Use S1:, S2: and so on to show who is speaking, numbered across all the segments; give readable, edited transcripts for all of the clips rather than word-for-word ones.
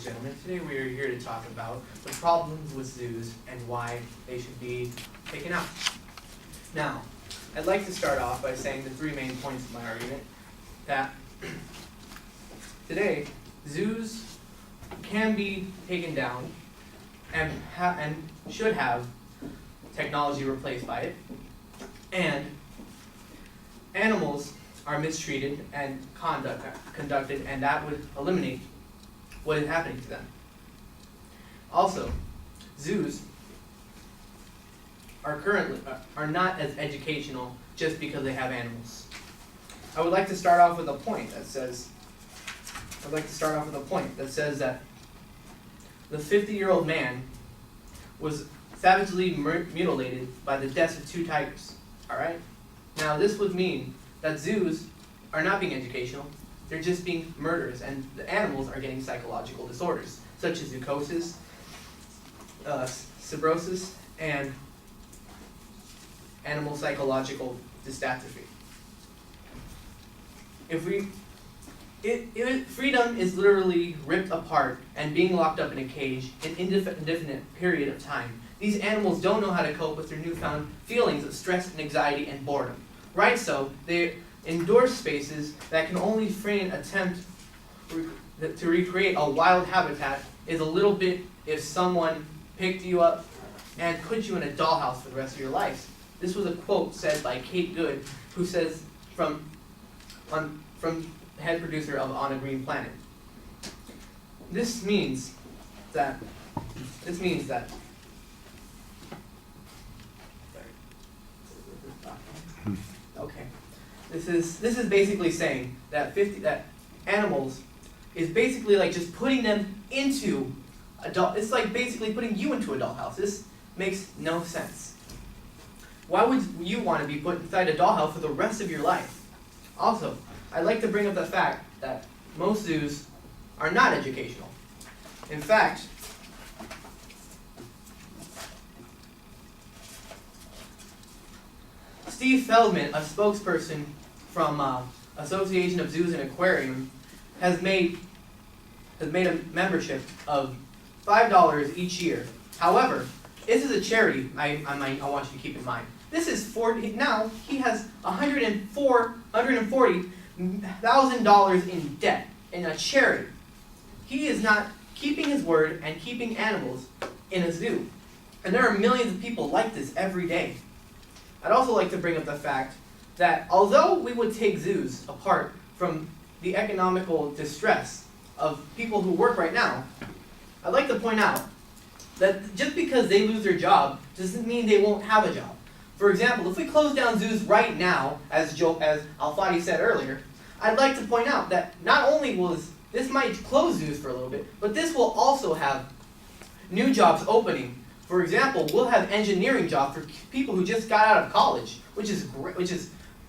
S1: Gentlemen, today we are here to talk about the problems with zoos and why they should be taken out. Now, I'd like to start off by saying the three main points of my argument, that today zoos can be taken down and should have technology replaced by it, and animals are mistreated and conducted, and that would eliminate what is happening to them. Also, zoos are not as educational just because they have animals. I would like to start off with a point that says that the 50-year-old man was savagely mutilated by the deaths of 2 tigers. All right. Now this would mean that zoos are not being educational. They're just being murderers, and the animals are getting psychological disorders, such as psychosis, cirrhosis, and animal psychological dystrophy. Freedom is literally ripped apart and being locked up in a cage an indefinite period of time. These animals don't know how to cope with their newfound feelings of stress and anxiety and boredom. Right, so they endure spaces that can only attempt to recreate a wild habitat is a little bit if someone picked you up and put you in a dollhouse for the rest of your life. This was a quote said by Kate Good, who says from head producer of On a Green Planet. This means that okay. This is basically saying that animals is basically like just putting them into it's like basically putting you into a dollhouse. This makes no sense. Why would you want to be put inside a dollhouse for the rest of your life? Also, I'd like to bring up the fact that most zoos are not educational. In fact, Steve Feldman, a spokesperson from Association of Zoos and Aquarium, has made a membership of $5 each year. However, this is a charity. I want you to keep in mind. This is now he has $140,000 in debt in a charity. He is not keeping his word and keeping animals in a zoo, and there are millions of people like this every day. I'd also like to bring up the fact that although we would take zoos apart from the economical distress of people who work right now, I'd like to point out that just because they lose their job doesn't mean they won't have a job. For example, if we close down zoos right now, as Al-Fadi said earlier, I'd like to point out that not only this might close zoos for a little bit, but this will also have new jobs opening. For example, we'll have engineering jobs for people who just got out of college, which is great.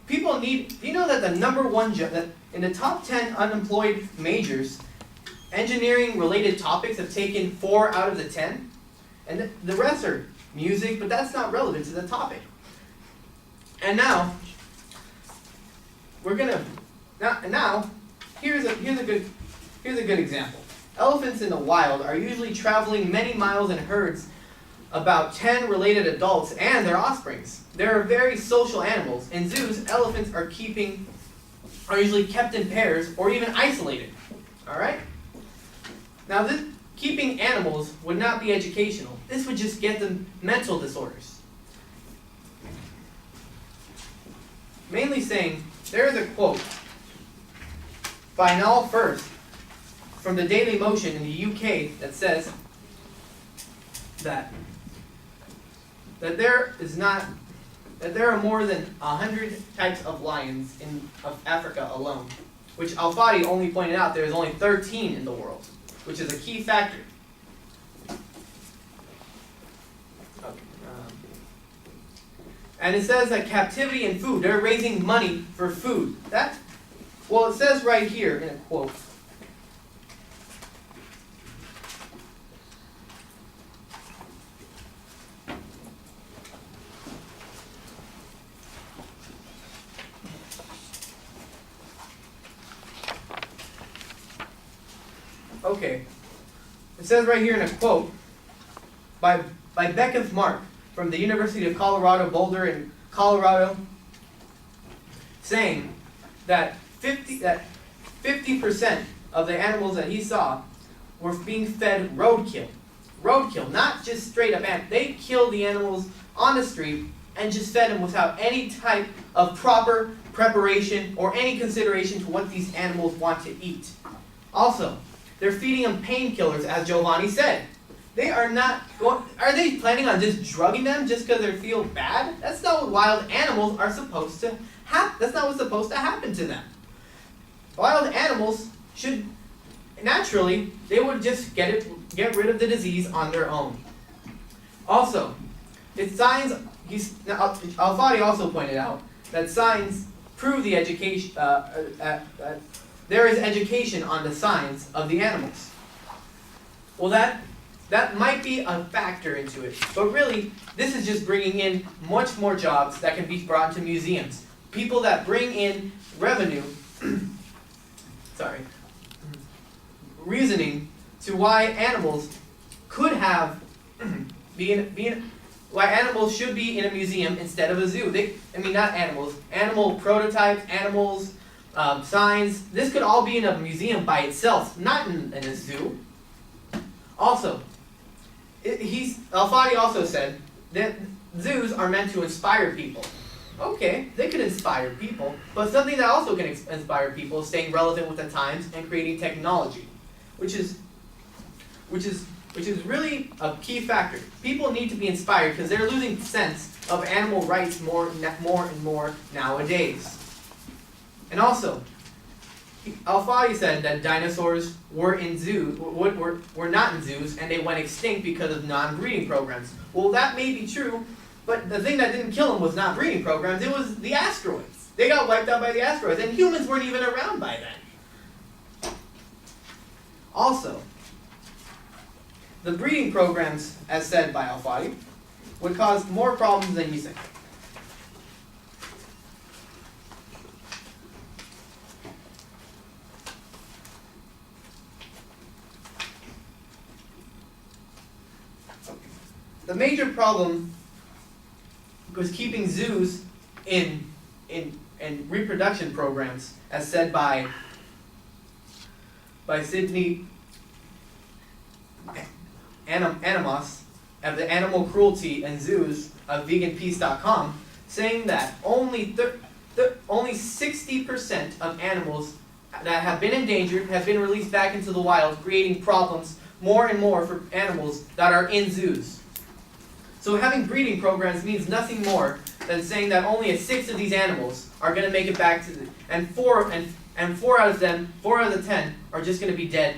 S1: People need. Do you know that the #1 job, that in the top 10 unemployed majors, engineering-related topics have taken 4 out of the 10, and the rest are music, but that's not relevant to the topic. And now here's a good example. Elephants in the wild are usually traveling many miles in herds. About 10 related adults and their offsprings. They're very social animals. In zoos, elephants are usually kept in pairs or even isolated. All right? Now, keeping animals would not be educational. This would just get them mental disorders. Mainly saying, there is a quote by Noel First from the Daily Motion in the UK that says that there are more than 100 types of lions in Africa alone, which Al-Fadi only pointed out there is only 13 in the world, which is a key factor. And it says that captivity and food, they're raising money for food. It says right here in a quote, Okay, It says right here in a quote by Beckwith Mark from the University of Colorado Boulder in Colorado, saying that 50% of the animals that he saw were being fed roadkill. Roadkill, not just straight up animals. They killed the animals on the street and just fed them without any type of proper preparation or any consideration to what these animals want to eat. Also, they're feeding them painkillers, as Giovanni said. They are not going. Are they planning on just drugging them just because they feel bad? That's not what wild animals are supposed to happen. That's not what's supposed to happen to them. Wild animals should naturally, they would just get rid of the disease on their own. Also, it's science. Al-Fadi also pointed out that science prove the education. There is education on the science of the animals. Well, that might be a factor into it, but really, this is just bringing in much more jobs that can be brought into museums. People that bring in revenue, reasoning to why animals could have why animals should be in a museum instead of a zoo. Not animals, animal prototypes, animals, signs. This could all be in a museum by itself, not in a zoo. Also, Al-Fadi also said that zoos are meant to inspire people. Okay, they could inspire people, but something that also can inspire people is staying relevant with the times and creating technology, which is really a key factor. People need to be inspired because they're losing sense of animal rights more and more nowadays. And also, Al-Fadi said that dinosaurs were in zoos, were not in zoos, and they went extinct because of non-breeding programs. Well, that may be true, but the thing that didn't kill them was not breeding programs, it was the asteroids. They got wiped out by the asteroids, and humans weren't even around by then. Also, the breeding programs, as said by Al-Fadi, would cause more problems than you think. The major problem was keeping zoos in reproduction programs, as said by Sidney Animos of the Animal Cruelty and Zoos of VeganPeace.com, saying that only 60% of animals that have been endangered have been released back into the wild, creating problems more and more for animals that are in zoos. So having breeding programs means nothing more than saying that only a sixth of these animals are going to make it back to the, and four out of them, 4 out of the 10 are just going to be dead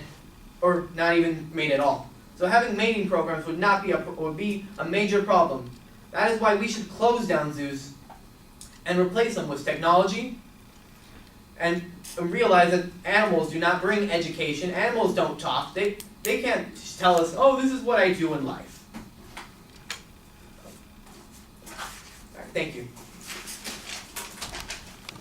S1: or not even made at all. So having mating programs would be a major problem. That is why we should close down zoos and replace them with technology and realize that animals do not bring education. Animals don't talk. They can't tell us, oh, this is what I do in life. All right, thank you.